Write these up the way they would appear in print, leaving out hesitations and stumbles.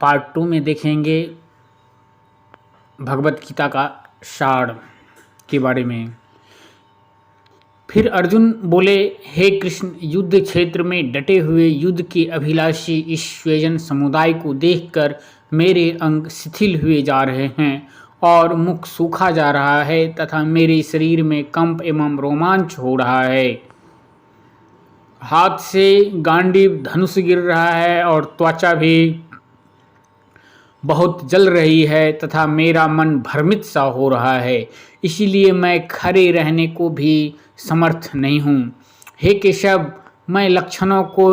Part 2 में देखेंगे भगवत गीता का सार के बारे में। फिर अर्जुन बोले, हे कृष्ण, युद्ध क्षेत्र में डटे हुए युद्ध के अभिलाषी इस स्वजन समुदाय को देखकर मेरे अंग शिथिल हुए जा रहे हैं और मुख सूखा जा रहा है तथा मेरे शरीर में कंप एवं रोमांच हो रहा है। हाथ से गांडीव धनुष गिर रहा है और त्वचा भी बहुत जल रही है तथा मेरा मन भ्रमित सा हो रहा है, इसीलिए मैं खड़े रहने को भी समर्थ नहीं हूँ। हे केशव, मैं लक्षणों को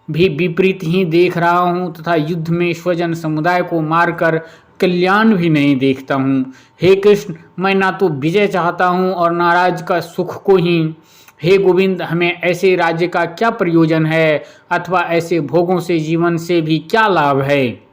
भी विपरीत ही देख रहा हूँ तथा युद्ध में स्वजन समुदाय को मारकर कल्याण भी नहीं देखता हूँ। हे कृष्ण, मैं ना तो विजय चाहता हूँ और ना राज्य का सुख को ही। हे गोविंद, हमें ऐसे राज्य का क्या प्रयोजन है अथवा ऐसे भोगों से जीवन से भी क्या लाभ है।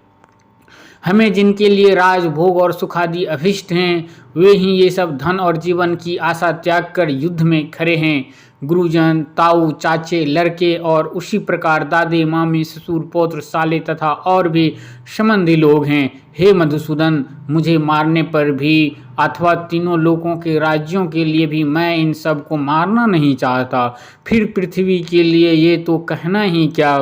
हमें जिनके लिए राज भोग और सुख आदि अभिष्ट हैं, वे ही ये सब धन और जीवन की आशा त्याग कर युद्ध में खड़े हैं। गुरुजन, ताऊ, चाचे, लड़के और उसी प्रकार दादे, मामी, ससुर, पौत्र, साले तथा और भी संबंधी लोग हैं। हे मधुसूदन, मुझे मारने पर भी अथवा तीनों लोकों के राज्यों के लिए भी मैं इन सब को मारना नहीं चाहता। फिर पृथ्वी के लिए ये तो कहना ही क्या।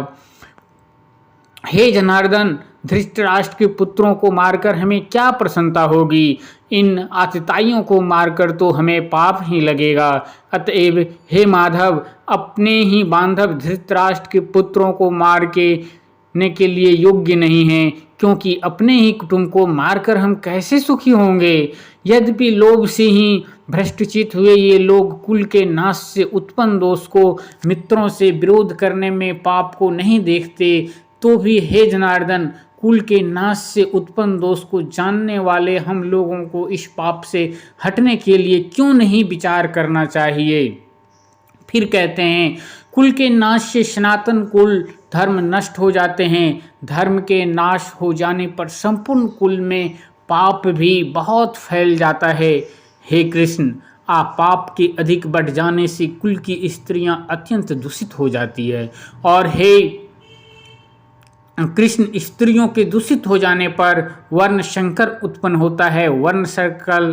हे जनार्दन, धृतराष्ट्र के पुत्रों को मारकर हमें क्या प्रसन्नता होगी। इन आतताइयों को मारकर तो हमें पाप ही लगेगा। अतएव हे माधव, अपने ही बांधव धृतराष्ट्र के पुत्रों को मार के लिए योग्य नहीं हैं, क्योंकि अपने ही कुटुंब को मारकर हम कैसे सुखी होंगे। यद्यपि लोभ से ही भ्रष्टचित हुए ये लोग कुल के नाश से उत्पन्न दोष को, मित्रों से विरोध करने में पाप को नहीं देखते, तो भी हे जनार्दन, कुल के नाश से उत्पन्न दोष को जानने वाले हम लोगों को इस पाप से हटने के लिए क्यों नहीं विचार करना चाहिए। फिर कहते हैं, कुल के नाश से सनातन कुल धर्म नष्ट हो जाते हैं। धर्म के नाश हो जाने पर संपूर्ण कुल में पाप भी बहुत फैल जाता है। हे कृष्ण, पाप के अधिक बढ़ जाने से कुल की स्त्रियां अत्यंत दूषित हो जाती है और हे कृष्ण, स्त्रियों के दूषित हो जाने पर वर्ण संकर उत्पन्न होता है। वर्ण संकर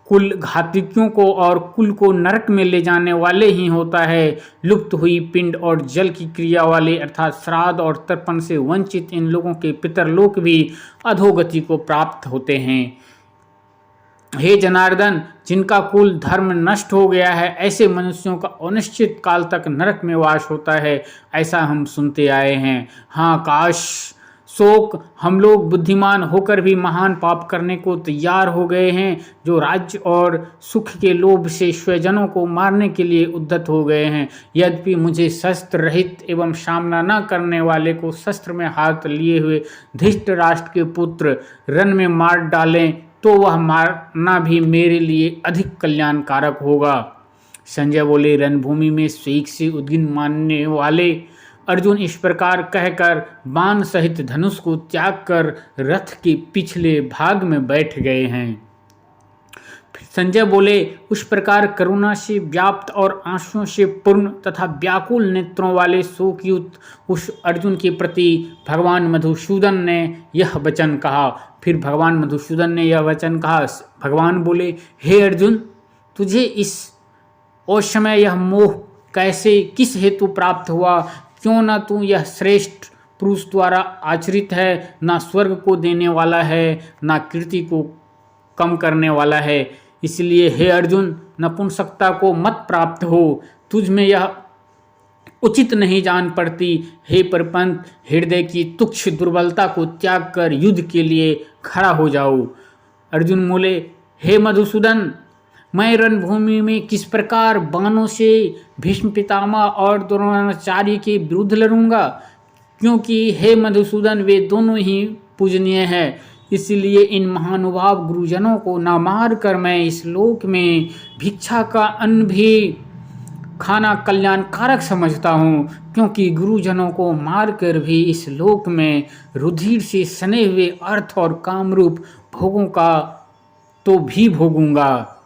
कुल घातकियों को और कुल को नरक में ले जाने वाले ही होता है। लुप्त हुई पिंड और जल की क्रिया वाले अर्थात श्राद्ध और तर्पण से वंचित इन लोगों के पितरलोक भी अधोगति को प्राप्त होते हैं। हे जनार्दन, जिनका कुल धर्म नष्ट हो गया है, ऐसे मनुष्यों का अनिश्चित काल तक नरक में वास होता है, ऐसा हम सुनते आए हैं। हाँ, काश शोक, हम लोग बुद्धिमान होकर भी महान पाप करने को तैयार हो गए हैं, जो राज्य और सुख के लोभ से स्वजनों को मारने के लिए उद्यत हो गए हैं। यद्यपि मुझे शस्त्र रहित एवं सामना न करने वाले को शस्त्र में हाथ लिए हुए धृतराष्ट्र के पुत्र रण में मार डालें तो वह मारना भी मेरे लिए अधिक कल्याणकारक होगा। संजय बोले, रणभूमि में स्वेग से उद्गिन मानने वाले अर्जुन इस प्रकार कहकर बाण सहित धनुष को त्याग कर रथ के पिछले भाग में बैठ गए हैं। संजय बोले, उस प्रकार करुणा से व्याप्त और आंसुओं से पूर्ण तथा व्याकुल नेत्रों वाले शोकयुक्त उस अर्जुन के प्रति भगवान मधुसूदन ने यह वचन कहा। फिर भगवान मधुसूदन ने यह वचन कहा। भगवान बोले, हे अर्जुन, तुझे इस समय यह मोह कैसे किस हेतु प्राप्त हुआ। क्यों न तू यह श्रेष्ठ पुरुष द्वारा आचरित है, ना स्वर्ग को देने वाला है, ना कीर्ति को कम करने वाला है। इसलिए हे अर्जुन, नपुंसकता को मत प्राप्त हो, तुझ में यह उचित नहीं जान पड़ती। हे परपंत, हृदय की तुच्छ दुर्बलता को त्याग कर युद्ध के लिए खड़ा हो जाओ। अर्जुन बोले, हे मधुसूदन, मैं रणभूमि में किस प्रकार बाणों से भीष्म पितामह और द्रोणाचार्य के विरुद्ध लड़ूंगा, क्योंकि हे मधुसूदन, वे दोनों ही पूजनीय हैं। इसलिए इन महानुभाव गुरुजनों को न मार कर मैं इस लोक में भिक्षा का अन्न भी खाना कल्याणकारक समझता हूँ, क्योंकि गुरुजनों को मारकर भी इस लोक में रुधिर से सने हुए अर्थ और कामरूप भोगों का तो भी भोगूंगा।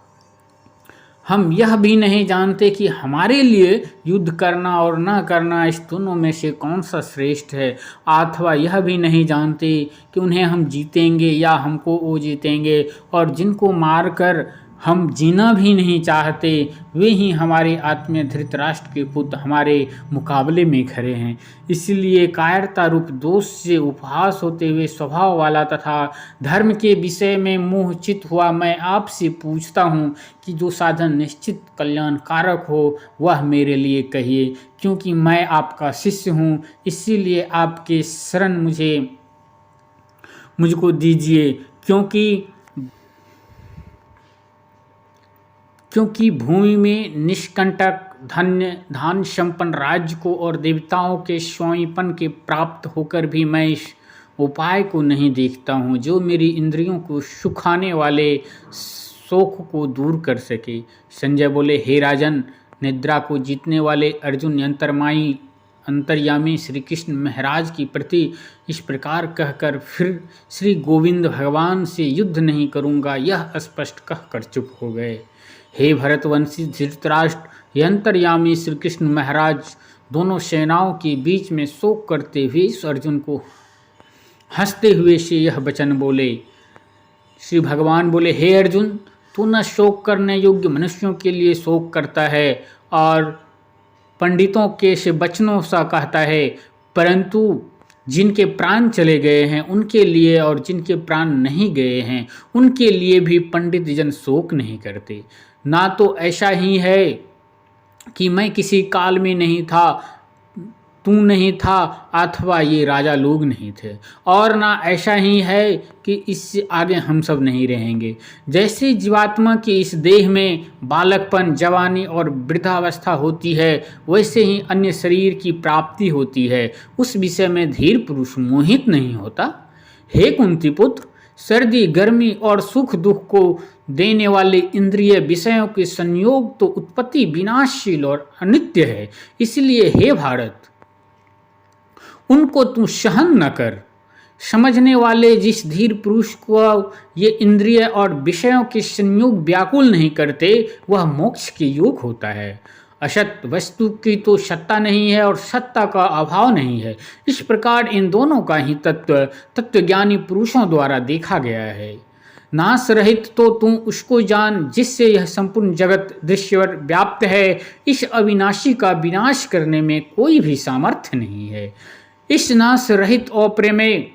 हम यह भी नहीं जानते कि हमारे लिए युद्ध करना और न करना इस दोनों में से कौन सा श्रेष्ठ है, अथवा यह भी नहीं जानते कि उन्हें हम जीतेंगे या हमको वो जीतेंगे, और जिनको मारकर हम जीना भी नहीं चाहते वे ही हमारे आत्मीय धृतराष्ट्र के पुत्र हमारे मुकाबले में खड़े हैं। इसलिए कायरता रूप दोष से उपहास होते हुए स्वभाव वाला तथा धर्म के विषय में मोहचित हुआ मैं आपसे पूछता हूँ कि जो साधन निश्चित कल्याण कारक हो वह मेरे लिए कहिए, क्योंकि मैं आपका शिष्य हूँ। इसीलिए आपके शरण मुझको दीजिए, क्योंकि भूमि में निष्कंटक धन्य धान संपन्न राज्य को और देवताओं के स्वामीपन के प्राप्त होकर भी मैं इस उपाय को नहीं देखता हूँ जो मेरी इंद्रियों को सुखाने वाले शोक को दूर कर सके। संजय बोले, हे राजन, निद्रा को जीतने वाले अर्जुन अंतर्यामी श्री कृष्ण महाराज की प्रति इस प्रकार कहकर फिर श्री गोविंद भगवान से युद्ध नहीं करूँगा यह स्पष्ट कहकर चुप हो गए। हे भरतवंशी धृतराष्ट्र, अंतर्यामी श्री कृष्ण महाराज दोनों सेनाओं के बीच में शोक करते हुए इस अर्जुन को हंसते हुए से यह वचन बोले। श्री भगवान बोले, हे अर्जुन, तू न शोक करने योग्य मनुष्यों के लिए शोक करता है और पंडितों के से वचनों सा कहता है, परंतु जिनके प्राण चले गए हैं उनके लिए और जिनके प्राण नहीं गए हैं उनके लिए भी पंडित जन शोक नहीं करते। ना तो ऐसा ही है कि मैं किसी काल में नहीं था, तू नहीं था, अथवा ये राजा लोग नहीं थे, और ना ऐसा ही है कि इससे आगे हम सब नहीं रहेंगे। जैसे जीवात्मा के इस देह में बालकपन, जवानी और वृद्धावस्था होती है, वैसे ही अन्य शरीर की प्राप्ति होती है। उस विषय में धीर पुरुष मोहित नहीं होता। हे कुंती पुत्र, सर्दी, गर्मी और सुख दुख को देने वाले इंद्रिय विषयों के संयोग तो उत्पत्ति विनाशशील और अनित्य है। इसलिए हे भारत, उनको तू सहन न कर। समझने वाले जिस धीर पुरुष को ये इंद्रिय और विषयों के संयोग व्याकुल नहीं करते वह मोक्ष के योग होता है। असत वस्तु की तो सत्ता नहीं है और सत्ता का अभाव नहीं है। इस प्रकार इन दोनों का ही तत्वज्ञानी पुरुषों द्वारा देखा गया है। नाश रहित तो तू उसको जान जिससे यह संपूर्ण जगत दृश्यवर व्याप्त है। इस अविनाशी का विनाश करने में कोई भी सामर्थ्य नहीं है। इस नाश रहित अप्रेमेय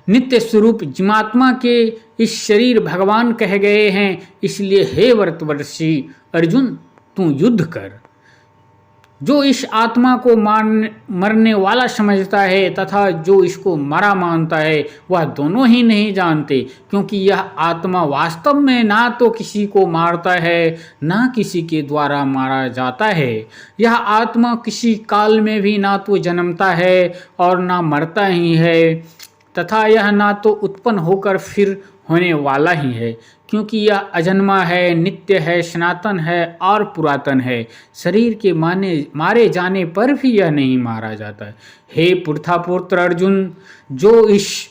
नित्य स्वरूप जीवात्मा के इस शरीर भगवान कहे गए हैं। इसलिए हे वर्तवर्षी अर्जुन, तू युद्ध कर। जो इस आत्मा को मरने वाला समझता है तथा जो इसको मरा मानता है वह दोनों ही नहीं जानते, क्योंकि यह आत्मा वास्तव में ना तो किसी को मारता है ना किसी के द्वारा मारा जाता है। यह आत्मा किसी काल में भी ना तो जन्मता है और ना मरता ही है, तथा यह ना तो उत्पन्न होकर फिर होने वाला ही है, क्योंकि यह अजन्मा है, नित्य है, सनातन है और पुरातन है। शरीर के मारे जाने पर भी यह नहीं मारा जाता। हे पुरुषपुत्र अर्जुन, जो इस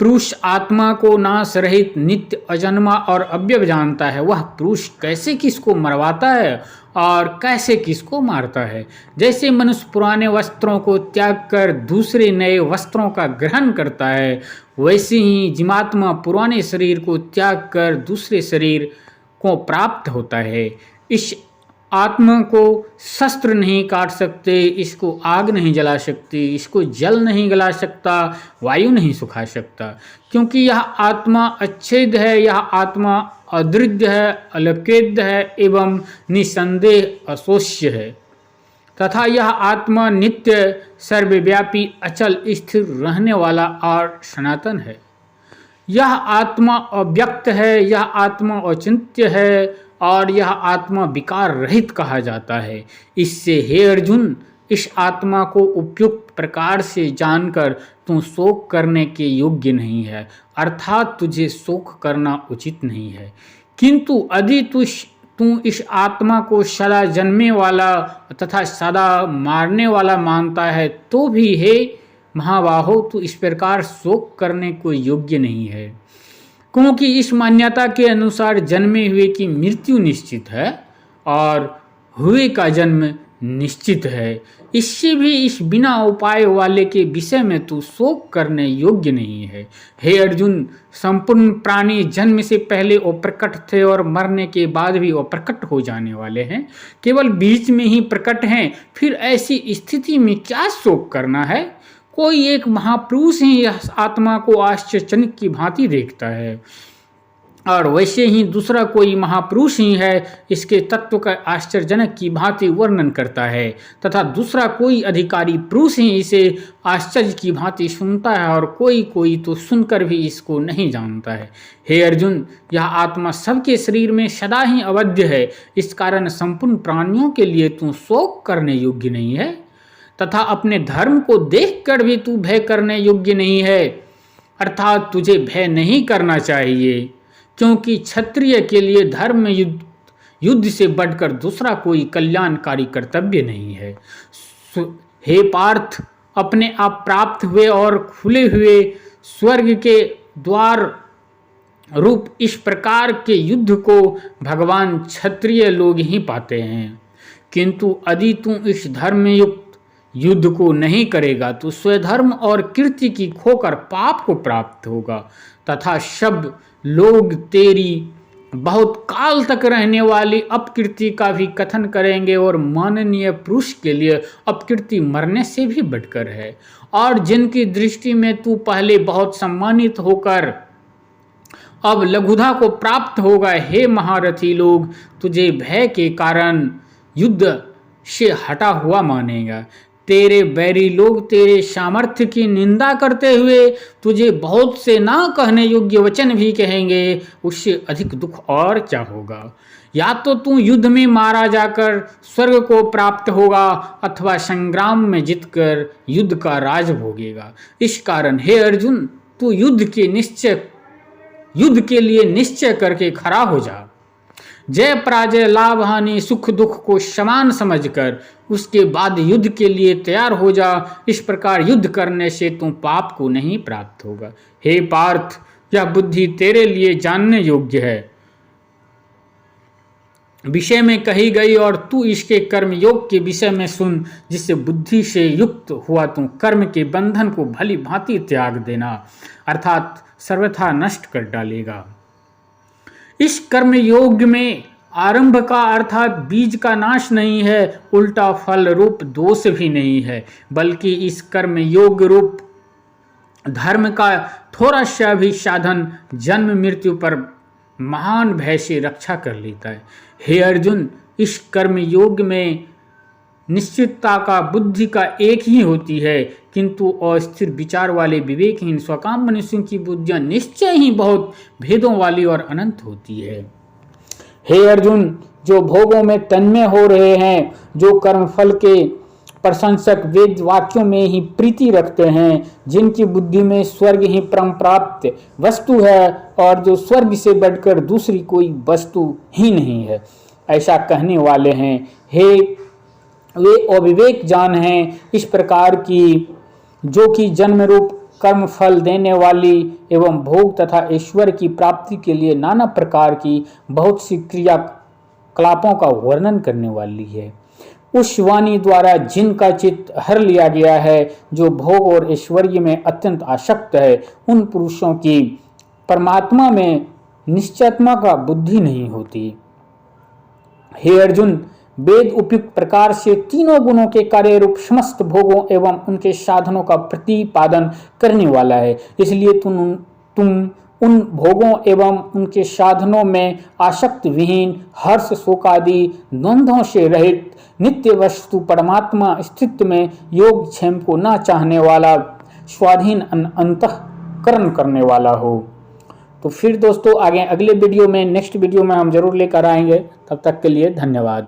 पुरुष आत्मा को नाश रहित, नित्य, अजन्मा और अव्यय जानता है, वह पुरुष कैसे किसको मरवाता है और कैसे किसको मारता है। जैसे मनुष्य पुराने वस्त्रों को त्याग कर दूसरे नए वस्त्रों का ग्रहण करता है, वैसे ही जीवात्मा पुराने शरीर को त्याग कर दूसरे शरीर को प्राप्त होता है। इस आत्मा को शस्त्र नहीं काट सकते, इसको आग नहीं जला सकती, इसको जल नहीं गला सकता, वायु नहीं सुखा सकता, क्योंकि यह आत्मा अच्छेद है, यह आत्मा अद्वितीय है, अलौकिक है एवं निसंदेह अशोष्य है, तथा यह आत्मा नित्य, सर्वव्यापी, अचल, स्थिर रहने वाला और सनातन है। यह आत्मा अव्यक्त है, यह आत्मा अचिंत्य है और यह आत्मा विकार रहित कहा जाता है। इससे हे अर्जुन, इस आत्मा को उपयुक्त प्रकार से जानकर तू शोक करने के योग्य नहीं है, अर्थात तुझे शोक करना उचित नहीं है। किंतु यदि तू इस आत्मा को सदा जन्मे वाला तथा सदा मारने वाला मानता है तो भी हे महाबाहो, तू इस प्रकार शोक करने को योग्य नहीं है। क्योंकि इस मान्यता के अनुसार जन्मे हुए की मृत्यु निश्चित है और हुए का जन्म निश्चित है। इससे भी इस बिना उपाय वाले के विषय में तू शोक करने योग्य नहीं है। हे अर्जुन, संपूर्ण प्राणी जन्म से पहले अप्रकट थे और मरने के बाद भी अप्रकट हो जाने वाले हैं, केवल बीच में ही प्रकट हैं। फिर ऐसी स्थिति में क्या शोक करना है? कोई एक महापुरुष ही यह आत्मा को आश्चर्यजनक की भांति देखता है और वैसे ही दूसरा कोई महापुरुष ही है इसके तत्व का आश्चर्यजनक की भांति वर्णन करता है, तथा दूसरा कोई अधिकारी पुरुष ही इसे आश्चर्य की भांति सुनता है और कोई कोई तो सुनकर भी इसको नहीं जानता है। हे अर्जुन, यह आत्मा सबके शरीर में सदा ही अवध्य है। इस कारण संपूर्ण प्राणियों के लिए तू शोक करने योग्य नहीं है तथा अपने धर्म को देखकर भी तू भय करने योग्य नहीं है। अर्थात तुझे भय नहीं करना चाहिए, क्योंकि क्षत्रिय के लिए धर्म में युद्ध से बढ़कर दूसरा कोई कल्याणकारी कर्तव्य नहीं है। हे पार्थ, अपने आप प्राप्त हुए और खुले हुए स्वर्ग के द्वार रूप इस प्रकार के युद्ध को भगवान क्षत्रिय लोग ही पाते हैं। किंतु यदि तू इस धर्म में युक्त युद्ध को नहीं करेगा तो स्वधर्म और कीर्ति की खोकर पाप को प्राप्त होगा तथा सब लोग तेरी बहुत काल तक रहने वाली अपकीर्ति का भी कथन करेंगे और माननीय पुरुष के लिए अपकीर्ति मरने से भी बढ़कर है और जिनकी दृष्टि में तू पहले बहुत सम्मानित होकर अब लघुता को प्राप्त होगा। हे महारथी लोग, तुझे भय के कारण युद्ध से हटा हुआ मानेगा। तेरे बैरी लोग तेरे सामर्थ्य की निंदा करते हुए तुझे बहुत से ना कहने योग्य वचन भी कहेंगे, उससे अधिक दुख और क्या होगा। या तो तू युद्ध में मारा जाकर स्वर्ग को प्राप्त होगा अथवा संग्राम में जीतकर युद्ध का राज भोगेगा। इस कारण हे अर्जुन, तू युद्ध के लिए निश्चय करके खड़ा हो जा। जय पराजय, लाभ हानि, सुख दुख को समान समझकर उसके बाद युद्ध के लिए तैयार हो जा। इस प्रकार युद्ध करने से तू पाप को नहीं प्राप्त होगा। हे पार्थ, यह बुद्धि तेरे लिए जानने योग्य है विषय में कही गई और तू इसके कर्म योग के विषय में सुन, जिससे बुद्धि से युक्त हुआ तू कर्म के बंधन को भली भांति त्याग देना अर्थात सर्वथा नष्ट कर डालेगा। इस कर्म योग में आरंभ का अर्थात बीज का नाश नहीं है, उल्टा फल रूप दोष भी नहीं है, बल्कि इस कर्म योग रूप धर्म का थोड़ा सा भी साधन जन्म मृत्यु पर महान भय से रक्षा कर लेता है। हे अर्जुन, इस कर्म योग में निश्चितता का बुद्धि का एक ही होती है, किंतु अस्थिर विचार वाले विवेकहीन स्वकाम मनुष्यों की बुद्धियां निश्चय ही बहुत भेदों वाली और अनंत होती है। हे अर्जुन, जो भोगों में तन्मय हो रहे हैं, जो कर्मफल के प्रशंसक वेद वाक्यों में ही प्रीति रखते हैं, जिनकी बुद्धि में स्वर्ग ही परम प्राप्त वस्तु है और जो स्वर्ग से बढ़कर दूसरी कोई वस्तु ही नहीं है, ऐसा कहने वाले हैं। हे वे अविवेक जान हैं इस प्रकार की, जो कि जन्म रूप कर्म फल देने वाली एवं भोग तथा ईश्वर की प्राप्ति के लिए नाना प्रकार की बहुत सी क्रियाकलापों का वर्णन करने वाली है। उस वाणी द्वारा जिनका चित्त हर लिया गया है, जो भोग और ऐश्वर्य में अत्यंत आसक्त है, उन पुरुषों की परमात्मा में निश्चयात्मा का बुद्धि नहीं होती। हे अर्जुन, वेद उपयुक्त प्रकार से तीनों गुणों के कार्य रूप समस्त भोगों एवं उनके साधनों का प्रतिपादन करने वाला है। इसलिए तुम उन भोगों एवं उनके साधनों में आसक्त विहीन, हर्ष शोक आदि द्वंद्वों से रहित नित्य वस्तु परमात्मा स्थित में योग क्षेम को न चाहने वाला, स्वाधीन अंतःकरण करने वाला हो। तो फिर दोस्तों आगे अगले वीडियो में, नेक्स्ट वीडियो में हम जरूर लेकर आएंगे। तब तक के लिए धन्यवाद।